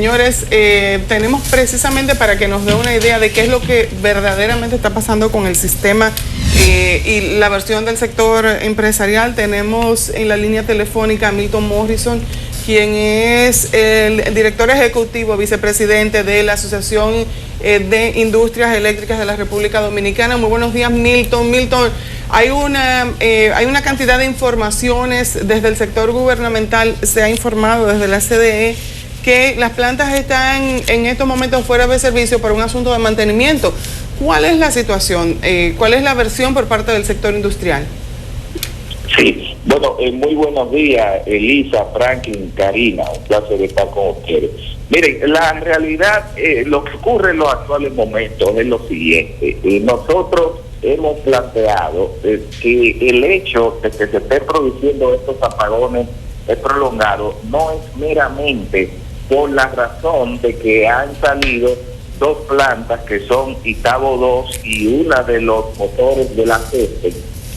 Señores, tenemos precisamente para que nos dé una idea de qué es lo que verdaderamente está pasando con el sistema y la versión del sector empresarial. Tenemos en la línea telefónica a Milton Morrison, quien es el director ejecutivo, vicepresidente de la Asociación de Industrias Eléctricas de la República Dominicana. Muy buenos días, Milton. Milton, hay una cantidad de informaciones desde el sector gubernamental, se ha informado desde la CDE que las plantas están en estos momentos fuera de servicio por un asunto de mantenimiento. ¿Cuál es la situación? ¿Cuál es la versión por parte del sector industrial? Sí, bueno, muy buenos días, Elisa, Franklin, Karina, un placer estar con ustedes. Miren, la realidad, lo que ocurre en los actuales momentos es lo siguiente. Nosotros hemos planteado que el hecho de que se estén produciendo estos apagones prolongados no es meramente por la razón de que han salido dos plantas que son Itabo 2 y una de los motores de la CESTE,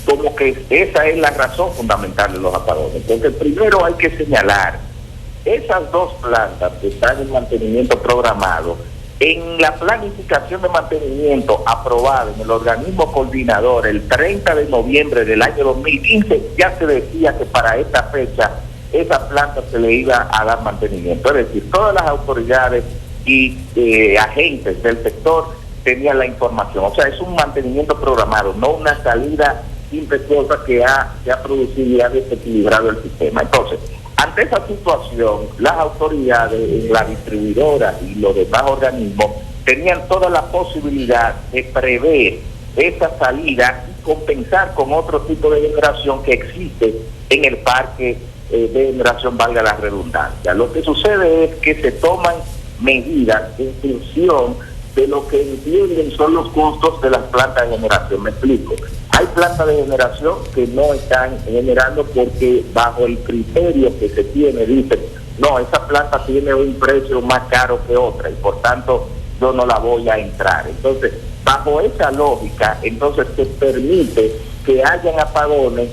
como que esa es la razón fundamental de los apagones. Entonces, primero hay que señalar, esas dos plantas que están en mantenimiento programado, en la planificación de mantenimiento aprobada en el organismo coordinador el 30 de noviembre del año 2015, ya se decía que para esta fecha esa planta se le iba a dar mantenimiento. Es decir, todas las autoridades y agentes del sector tenían la información. O sea, es un mantenimiento programado, no una salida impetuosa que ha producido y ha desequilibrado el sistema. Entonces, ante esa situación, las autoridades, la distribuidora y los demás organismos tenían toda la posibilidad de prever esa salida y compensar con otro tipo de generación que existe en el parque de generación, valga la redundancia. Lo que sucede es que se toman medidas en función de lo que entienden son los costos de las plantas de generación. Me explico. Hay plantas de generación que no están generando porque bajo el criterio que se tiene dicen, no, esa planta tiene un precio más caro que otra y por tanto yo no la voy a entrar. Entonces, bajo esa lógica, entonces se permite que hayan apagones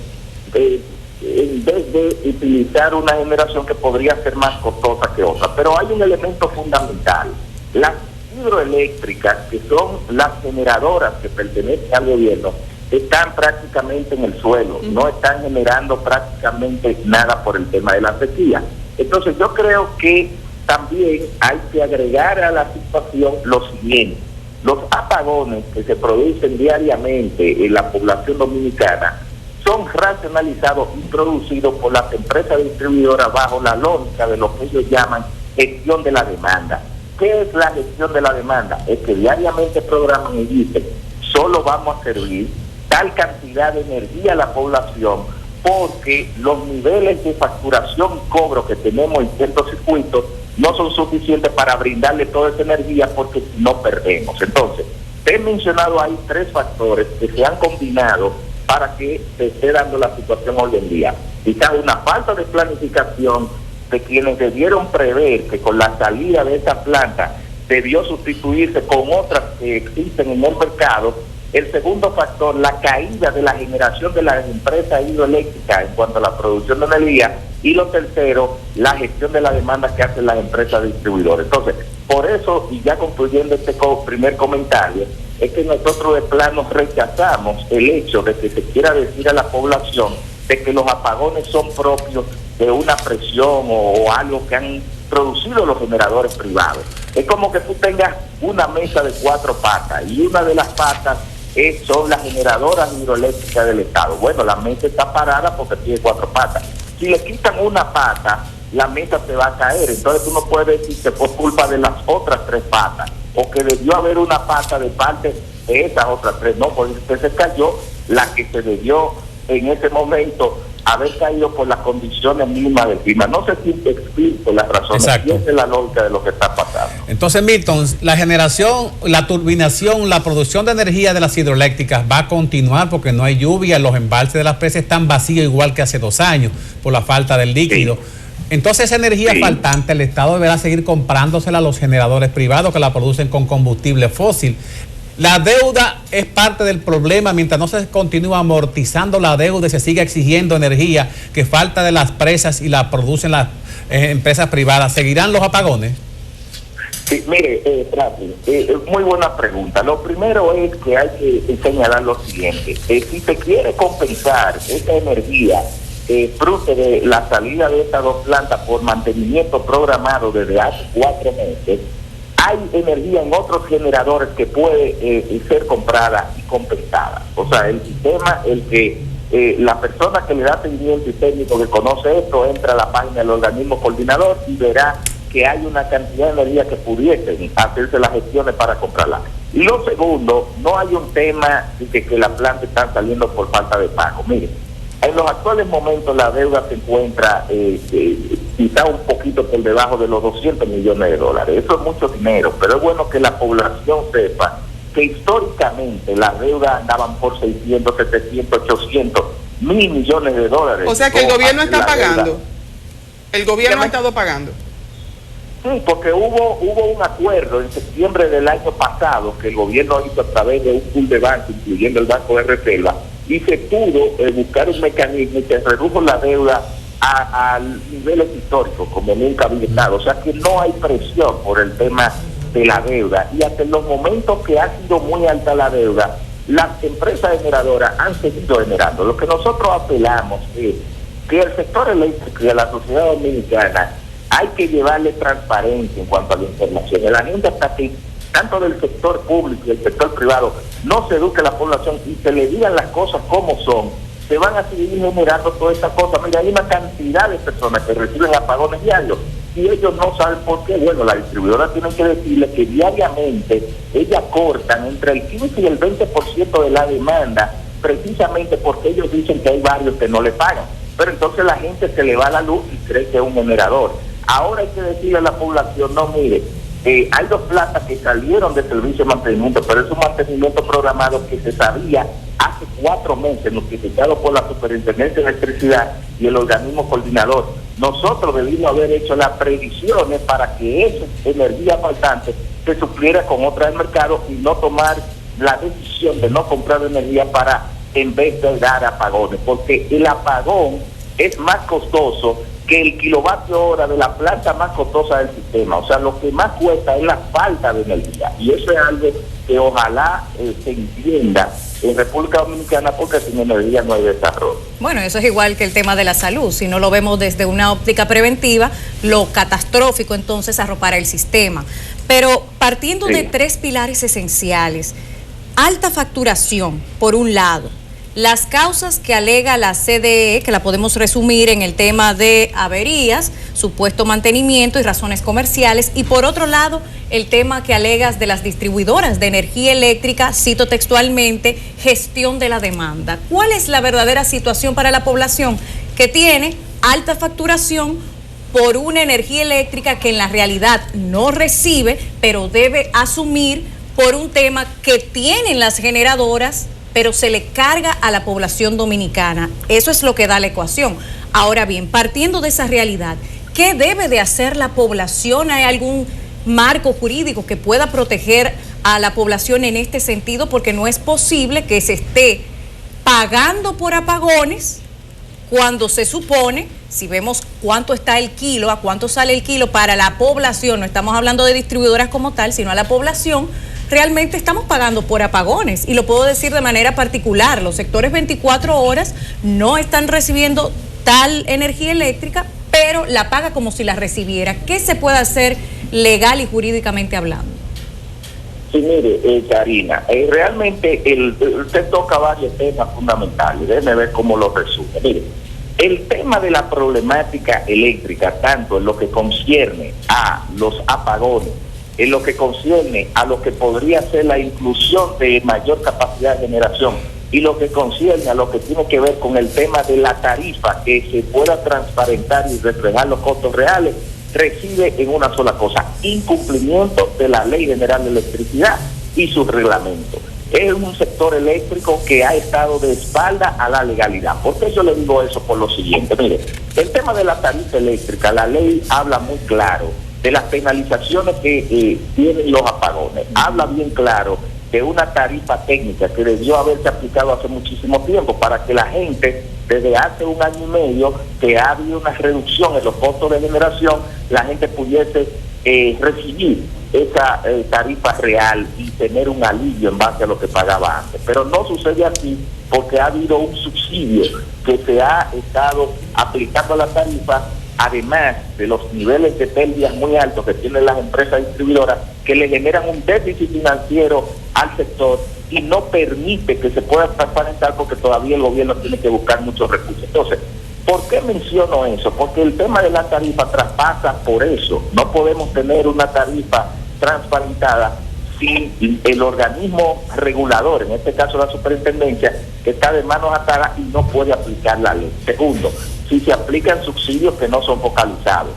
en vez de utilizar una generación que podría ser más costosa que otra. Pero hay un elemento fundamental. Las hidroeléctricas, que son las generadoras que pertenecen al gobierno, están prácticamente en el suelo, no están generando prácticamente nada por el tema de la sequía. Entonces yo creo que también hay que agregar a la situación lo siguiente: los apagones que se producen diariamente en la población dominicana son racionalizados y producidos por las empresas distribuidoras bajo la lógica de lo que ellos llaman gestión de la demanda. ¿Qué es la gestión de la demanda? Es que diariamente programan y dicen, solo vamos a servir tal cantidad de energía a la población porque los niveles de facturación y cobro que tenemos en ciertos circuitos no son suficientes para brindarle toda esa energía porque no perdemos. Entonces, he mencionado ahí tres factores que se han combinado para que se esté dando la situación hoy en día. Quizás una falta de planificación de quienes debieron prever que con la salida de esa planta debió sustituirse con otras que existen en el mercado. El segundo factor, la caída de la generación de las empresas hidroeléctricas en cuanto a la producción de energía. Y lo tercero, la gestión de la demanda que hacen las empresas distribuidoras. Entonces, por eso, y ya concluyendo este primer comentario, es que nosotros de plano rechazamos el hecho de que se quiera decir a la población de que los apagones son propios de una presión o algo que han producido los generadores privados. Es como que tú tengas una mesa de 4 patas y una de las patas son las generadoras hidroeléctricas del Estado. Bueno, la mesa está parada porque tiene 4 patas. Si le quitan una pata, la mesa se va a caer. Entonces tú no puedes decir que fue culpa de las otras 3 patas o que debió haber una pata de parte de esas otras 3. No, porque se cayó la que se debió en ese momento haber caído por las condiciones mismas del clima. No sé si te explico las razones. Esa es la lógica de lo que está pasando. Entonces, Milton, la generación, la turbinación, la producción de energía de las hidroeléctricas va a continuar porque no hay lluvia, los embalses de las presas están vacíos igual que hace 2 años por la falta del líquido. Sí. Entonces, esa energía faltante, el Estado deberá seguir comprándosela a los generadores privados que la producen con combustible fósil. La deuda es parte del problema mientras no se continúa amortizando la deuda y se sigue exigiendo energía que falta de las presas y la producen las empresas privadas. ¿Seguirán los apagones? Sí, mire, Franklin, muy buena pregunta. Lo primero es que hay que señalar lo siguiente. Si se quiere compensar esta energía fruto de la salida de estas dos plantas por mantenimiento programado desde hace 4 meses, hay energía en otros generadores que puede ser comprada y compensada. O sea, el sistema, la persona que le da seguimiento y técnico que conoce esto, entra a la página del organismo coordinador y verá que hay una cantidad de energía que pudiesen hacerse las gestiones para comprarla. Y lo segundo, no hay un tema de que la planta está saliendo por falta de pago. Miren, en los actuales momentos la deuda se encuentra quizá un poquito por debajo de los 200 millones de dólares. Eso es mucho dinero, pero es bueno que la población sepa que históricamente las deudas andaban por 600, 700, 800, 1.000 millones de dólares. O sea que el gobierno está pagando. El gobierno ha estado pagando. Sí, porque hubo un acuerdo en septiembre del año pasado que el gobierno hizo a través de un pool de bancos, incluyendo el Banco de Reserva, y se pudo buscar un mecanismo y se redujo la deuda a niveles históricos, como nunca había estado. O sea que no hay presión por el tema de la deuda. Y hasta en los momentos que ha sido muy alta la deuda, las empresas generadoras han seguido generando. Lo que nosotros apelamos es que el sector eléctrico y a la sociedad dominicana hay que llevarle transparencia en cuanto a la información. La gente, hasta que tanto del sector público y el sector privado no se eduque a la población y se le digan las cosas como son, se van a seguir generando todas estas cosas. Mira, hay una cantidad de personas que reciben apagones diarios y ellos no saben por qué. Bueno, la distribuidora tiene que decirle que diariamente ellas cortan entre el 15 y el 20% de la demanda, precisamente porque ellos dicen que hay varios que no le pagan. Pero entonces la gente se le va la luz y cree que es un generador. Ahora hay que decirle a la población, no, mire, hay dos plantas que salieron de servicio de mantenimiento, pero es un mantenimiento programado que se sabía hace 4 meses, notificado por la Superintendencia de Electricidad y el organismo coordinador. Nosotros debimos haber hecho las previsiones para que esa energía faltante se supliera con otra del mercado y no tomar la decisión de no comprar energía para, en vez de dar apagones, porque el apagón es más costoso que el kilovatio hora de la planta más costosa del sistema. O sea, lo que más cuesta es la falta de energía. Y eso es algo que ojalá se entienda en República Dominicana, porque sin energía no hay desarrollo. Bueno, eso es igual que el tema de la salud. Si no lo vemos desde una óptica preventiva, lo catastrófico entonces arropara el sistema. Pero partiendo de 3 pilares esenciales: alta facturación, por un lado, las causas que alega la CDE, que la podemos resumir en el tema de averías, supuesto mantenimiento y razones comerciales, y por otro lado, el tema que alegas de las distribuidoras de energía eléctrica, cito textualmente, gestión de la demanda. ¿Cuál es la verdadera situación para la población que tiene alta facturación por una energía eléctrica que en la realidad no recibe, pero debe asumir por un tema que tienen las generadoras, pero se le carga a la población dominicana? Eso es lo que da la ecuación. Ahora bien, partiendo de esa realidad, ¿qué debe de hacer la población? ¿Hay algún marco jurídico que pueda proteger a la población en este sentido? Porque no es posible que se esté pagando por apagones cuando se supone, si vemos cuánto está el kilo, a cuánto sale el kilo para la población, no estamos hablando de distribuidoras como tal, sino a la población, realmente estamos pagando por apagones. Y lo puedo decir de manera particular: los sectores 24 horas no están recibiendo tal energía eléctrica, pero la paga como si la recibiera. ¿Qué se puede hacer legal y jurídicamente hablando? Sí, mire, Karina, realmente usted toca varios temas fundamentales. Déjeme ver cómo lo resume. Mire, el tema de la problemática eléctrica, tanto en lo que concierne a los apagones, en lo que concierne a lo que podría ser la inclusión de mayor capacidad de generación, y lo que concierne a lo que tiene que ver con el tema de la tarifa, que se pueda transparentar y reflejar los costos reales, reside en una sola cosa: incumplimiento de la Ley General de Electricidad y sus reglamentos. Es un sector eléctrico que ha estado de espalda a la legalidad. ¿Por qué yo le digo eso? Por lo siguiente: mire, el tema de la tarifa eléctrica, la ley habla muy claro de las penalizaciones que tienen los apagones. Habla bien claro de una tarifa técnica que debió haberse aplicado hace muchísimo tiempo, para que la gente, desde hace 1 año y medio, que ha habido una reducción en los costos de generación, la gente pudiese recibir esa tarifa real y tener un alivio en base a lo que pagaba antes. Pero no sucede así porque ha habido un subsidio que se ha estado aplicando a la tarifa, además de los niveles de pérdidas muy altos que tienen las empresas distribuidoras, que le generan un déficit financiero al sector y no permite que se pueda transparentar porque todavía el gobierno tiene que buscar muchos recursos. Entonces, ¿por qué menciono eso? Porque el tema de la tarifa traspasa por eso. No podemos tener una tarifa transparentada sin el organismo regulador, en este caso la superintendencia, que está de manos atadas y no puede aplicar la ley. Segundo, si se aplican subsidios que no son focalizados.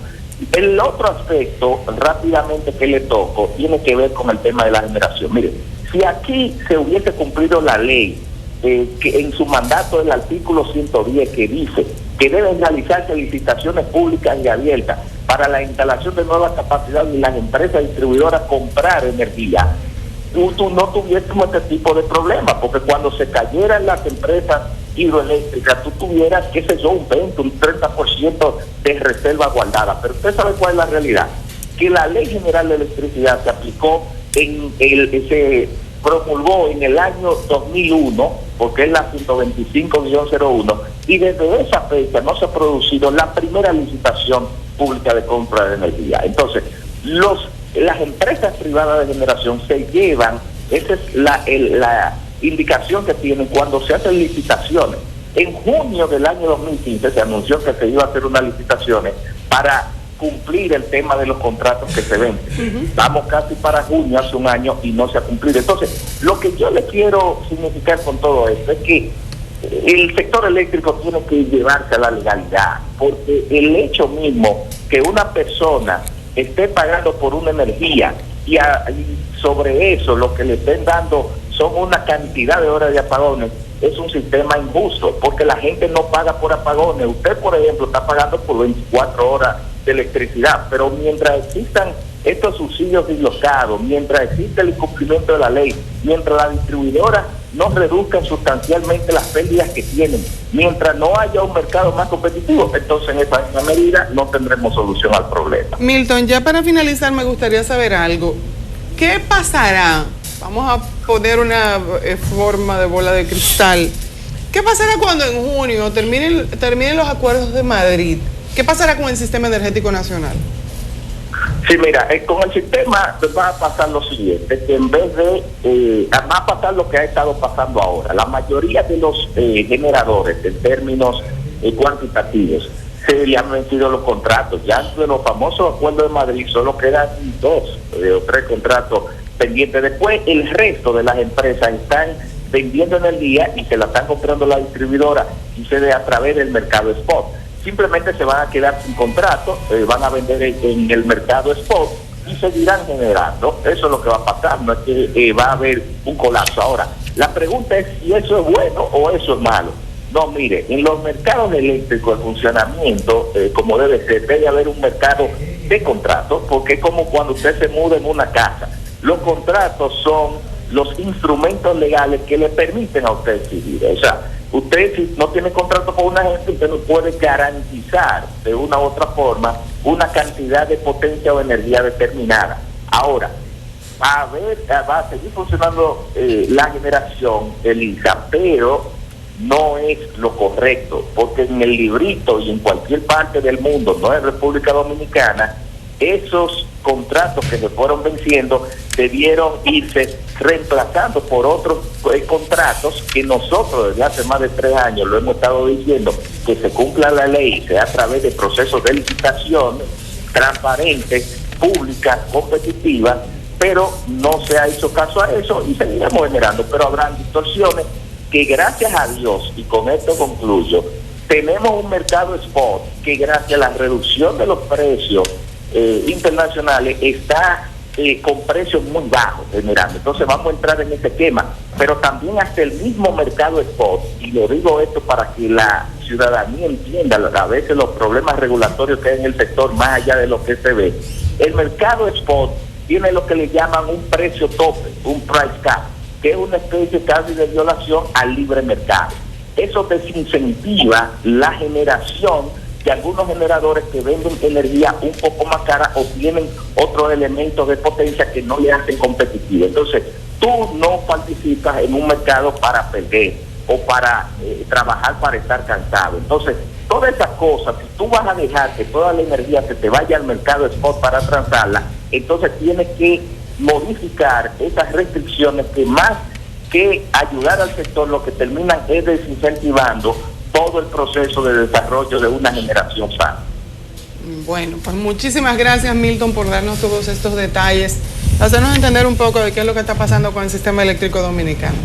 El otro aspecto, rápidamente que le toco, tiene que ver con el tema de la generación. Mire, si aquí se hubiese cumplido la ley, que en su mandato el artículo 110 que dice que deben realizarse licitaciones públicas y abiertas para la instalación de nuevas capacidades y las empresas distribuidoras comprar energía, tú no tuviésemos este tipo de problemas, porque cuando se cayeran las empresas hidroeléctricas, tú tuvieras, qué sé yo, un 20, un 30% de reserva guardada. Pero usted sabe cuál es la realidad, que la Ley General de Electricidad se aplicó se promulgó en el año 2001, porque es la 125-01, y desde esa fecha no se ha producido la primera licitación pública de compra de energía. Entonces, las empresas privadas de generación se llevan, esa es la indicación que tienen cuando se hacen licitaciones. En junio del año 2015 se anunció que se iba a hacer unas licitaciones para cumplir el tema de los contratos que se venden. Vamos casi para junio, hace un año, y no se ha cumplido. Entonces, lo que yo le quiero significar con todo esto es que el sector eléctrico tiene que llevarse a la legalidad, porque el hecho mismo que una persona esté pagando por una energía y sobre eso lo que le estén dando son una cantidad de horas de apagones, es un sistema injusto, porque la gente no paga por apagones. Usted, por ejemplo, está pagando por 24 horas de electricidad, pero mientras existan estos subsidios dislocados, mientras existe el incumplimiento de la ley, mientras las distribuidoras no reduzcan sustancialmente las pérdidas que tienen, mientras no haya un mercado más competitivo, entonces en esa misma medida no tendremos solución al problema. Milton, ya para finalizar me gustaría saber algo. ¿Qué pasará? Vamos a poner una forma de bola de cristal. ¿Qué pasará cuando en junio terminen los acuerdos de Madrid? ¿Qué pasará con el sistema energético nacional? Sí, mira, con el sistema va a pasar lo siguiente, que en vez de, va a pasar lo que ha estado pasando ahora. La mayoría de los generadores, en términos cuantitativos, se le han vencido los contratos. Ya de los famosos acuerdos de Madrid solo quedan 2 o 3 contratos pendientes. Después el resto de las empresas están vendiendo energía y se la están comprando la distribuidora y se ve a través del mercado spot. Simplemente se van a quedar sin contrato, van a vender en el mercado spot y seguirán generando. Eso es lo que va a pasar, no es que va a haber un colapso. Ahora, la pregunta es si eso es bueno o eso es malo. No, mire, en los mercados eléctricos de funcionamiento, como debe ser, debe haber un mercado de contratos, porque es como cuando usted se muda en una casa. Los contratos son los instrumentos legales que le permiten a usted decidir. O sea, usted si no tiene contrato con una gente, usted no puede garantizar de una u otra forma una cantidad de potencia o energía determinada. Ahora, va a seguir funcionando la generación, Elisa, pero no es lo correcto, porque en el librito y en cualquier parte del mundo, no en República Dominicana, esos contratos que se fueron venciendo debieron irse reemplazando por otros contratos que nosotros desde hace más de 3 años lo hemos estado diciendo, que se cumpla la ley, sea a través de procesos de licitación transparentes, públicas, competitivas, pero no se ha hecho caso a eso y seguiremos generando, pero habrán distorsiones que gracias a Dios, y con esto concluyo, tenemos un mercado spot que gracias a la reducción de los precios internacionales está con precios muy bajos generando. Entonces vamos a entrar en ese tema, pero también hasta el mismo mercado spot, y lo digo esto para que la ciudadanía entienda a veces los problemas regulatorios que hay en el sector más allá de lo que se ve. El mercado spot tiene lo que le llaman un precio tope, un price cap, que es una especie casi de violación al libre mercado. Eso desincentiva la generación que algunos generadores que venden energía un poco más cara o tienen otros elementos de potencia que no le hacen competitivo. Entonces, tú no participas en un mercado para perder o para trabajar para estar cansado. Entonces, todas esas cosas, si tú vas a dejar que toda la energía se te vaya al mercado spot para transarla, entonces tienes que modificar esas restricciones que más que ayudar al sector, lo que terminan es desincentivando todo el proceso de desarrollo de una generación sana. Bueno, pues muchísimas gracias, Milton, por darnos todos estos detalles, hacernos entender un poco de qué es lo que está pasando con el sistema eléctrico dominicano.